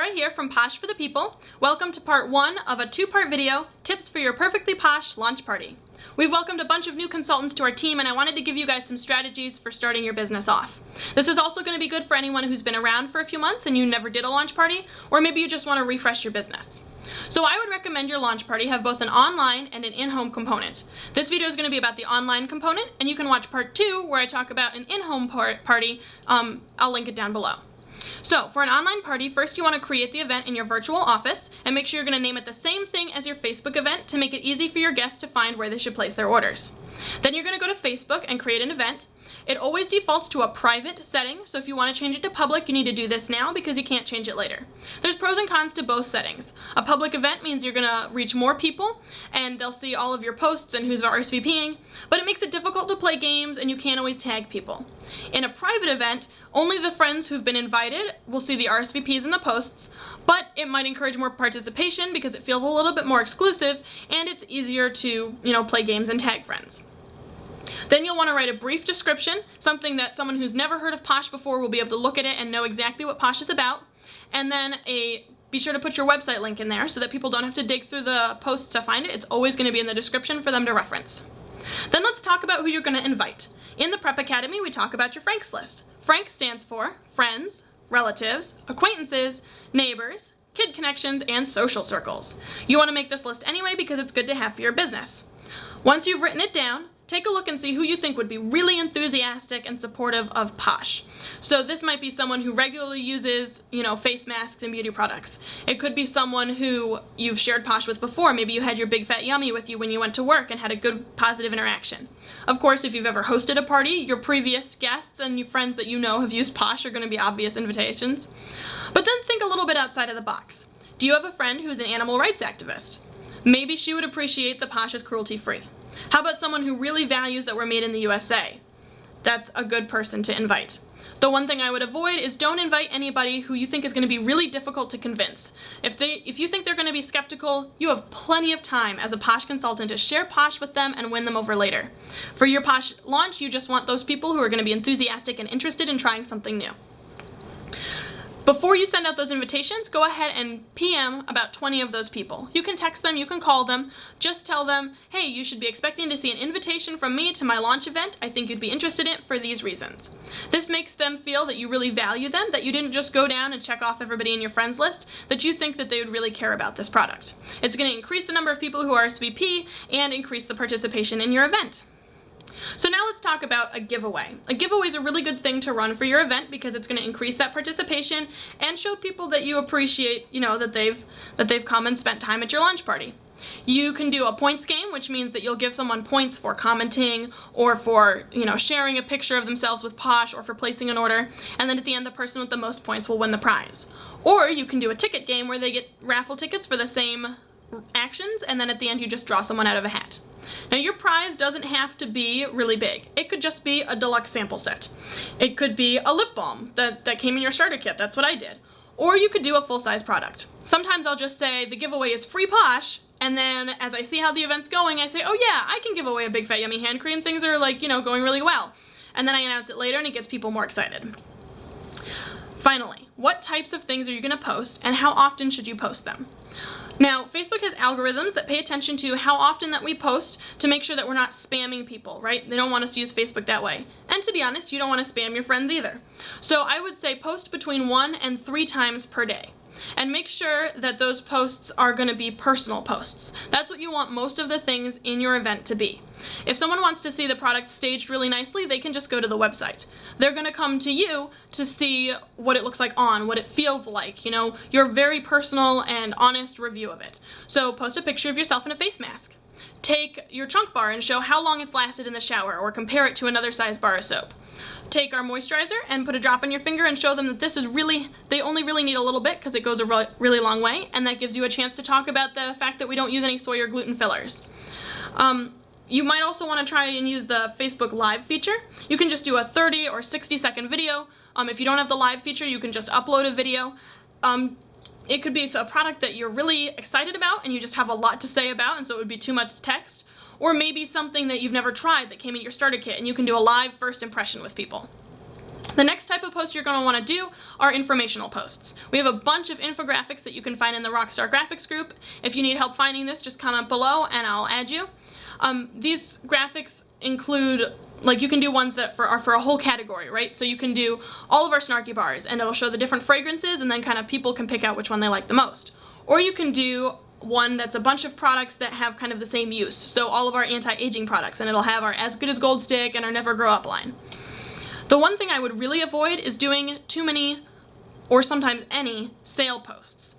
Sarah here from Posh for the People. Welcome to part 1 of a 2-part video, Tips for Your Perfectly Posh Launch Party. We've welcomed a bunch of new consultants to our team, and I wanted to give you guys some strategies for starting your business off. This is also going to be good for anyone who's been around for a few months and you never did a launch party, or maybe you just want to refresh your business. So I would recommend your launch party have both an online and an in-home component. This video is going to be about the online component, and you can watch part 2 where I talk about an in-home party. I'll link it down below. So for an online party, first you want to create the event in your virtual office and make sure you're going to name it the same thing as your Facebook event to make it easy for your guests to find where they should place their orders. Then you're going to go to Facebook and create an event. It always defaults to a private setting, so if you want to change it to public, you need to do this now because you can't change it later. There's pros and cons to both settings. A public event means you're going to reach more people and they'll see all of your posts and who's RSVPing, but it makes it difficult to play games and you can't always tag people. In a private event, only the friends who've been invited will see the RSVPs and the posts, but it might encourage more participation because it feels a little bit more exclusive and it's easier to, play games and tag friends. Then you'll want to write a brief description, something that someone who's never heard of Posh before will be able to look at it and know exactly what Posh is about. And then be sure to put your website link in there so that people don't have to dig through the posts to find it. It's always going to be in the description for them to reference. Then let's talk about who you're going to invite. In the Prep Academy, we talk about your Franks list. Frank stands for friends, relatives, acquaintances, neighbors, kid connections, and social circles. You want to make this list anyway because it's good to have for your business. Once you've written it down, take a look and see who you think would be really enthusiastic and supportive of Posh. So this might be someone who regularly uses, face masks and beauty products. It could be someone who you've shared Posh with before. Maybe you had your Big Fat Yummy with you when you went to work and had a good positive interaction. Of course, if you've ever hosted a party, your previous guests and your friends that you know have used Posh are going to be obvious invitations. But then think a little bit outside of the box. Do you have a friend who's an animal rights activist? Maybe she would appreciate that Posh is cruelty-free. How about someone who really values that we're made in the USA? That's a good person to invite. The one thing I would avoid is don't invite anybody who you think is going to be really difficult to convince. If you think they're going to be skeptical, you have plenty of time as a Posh consultant to share Posh with them and win them over later. For your Posh launch, you just want those people who are going to be enthusiastic and interested in trying something new. Before you send out those invitations, go ahead and PM about 20 of those people. You can text them, you can call them, just tell them, hey, you should be expecting to see an invitation from me to my launch event. I think you'd be interested in it for these reasons. This makes them feel that you really value them, that you didn't just go down and check off everybody in your friends list, that you think that they would really care about this product. It's going to increase the number of people who RSVP and increase the participation in your event. So now let's talk about a giveaway. A giveaway is a really good thing to run for your event because it's going to increase that participation and show people that you appreciate, that they've come and spent time at your launch party. You can do a points game, which means that you'll give someone points for commenting or for, sharing a picture of themselves with Posh or for placing an order, and then at the end the person with the most points will win the prize. Or you can do a ticket game where they get raffle tickets for the same actions, and then at the end you just draw someone out of a hat. Now your prize doesn't have to be really big. It could just be a deluxe sample set. It could be a lip balm that came in your starter kit. That's what I did. Or you could do a full-size product. Sometimes I'll just say the giveaway is free Posh, and then as I see how the event's going, I say, oh yeah, I can give away a Big Fat Yummy hand cream. Things are going really well. And then I announce it later and it gets people more excited. Finally, what types of things are you going to post and how often should you post them? Now, Facebook has algorithms that pay attention to how often that we post to make sure that we're not spamming people, right? They don't want us to use Facebook that way. And to be honest, you don't want to spam your friends either. So I would say post between 1 and 3 times per day. And make sure that those posts are going to be personal posts. That's what you want most of the things in your event to be. If someone wants to see the product staged really nicely, they can just go to the website. They're going to come to you to see what it looks like on, what it feels like, your very personal and honest review of it. So post a picture of yourself in a face mask. Take your chunk bar and show how long it's lasted in the shower, or compare it to another size bar of soap. Take our moisturizer and put a drop on your finger and show them that they only really need a little bit because it goes a really long way, and that gives you a chance to talk about the fact that we don't use any soy or gluten fillers. You might also want to try and use the Facebook Live feature. You can just do a 30 or 60-second video. If you don't have the live feature, you can just upload a video. It could be a product that you're really excited about and you just have a lot to say about, and so it would be too much text. Or maybe something that you've never tried that came in your starter kit and you can do a live first impression with people. The next type of post you're going to want to do are informational posts. We have a bunch of infographics that you can find in the Rockstar Graphics group. If you need help finding this, just comment below and I'll add you. These graphics include, like, you can do ones that are for a whole category, right? So you can do all of our snarky bars and it'll show the different fragrances and then kind of people can pick out which one they like the most. Or you can do one that's a bunch of products that have kind of the same use. So all of our anti-aging products, and it'll have our As Good as Gold Stick and our Never Grow Up line. The one thing I would really avoid is doing too many, or sometimes any, sale posts.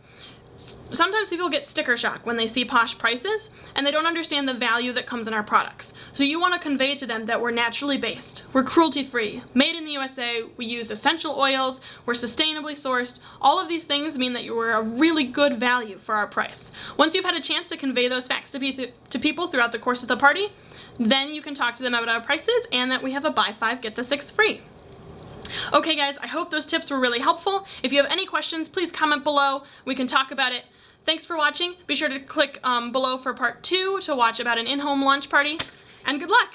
Sometimes people get sticker shock when they see Posh prices and they don't understand the value that comes in our products. So you want to convey to them that we're naturally based, we're cruelty-free, made in the USA, we use essential oils, we're sustainably sourced. All of these things mean that you're a really good value for our price. Once you've had a chance to convey those facts to people throughout the course of the party, then you can talk to them about our prices and that we have a buy 5, get the 6th free. Okay guys, I hope those tips were really helpful. If you have any questions, please comment below. We can talk about it. Thanks for watching. Be sure to click below for part 2 to watch about an in-home launch party. And good luck!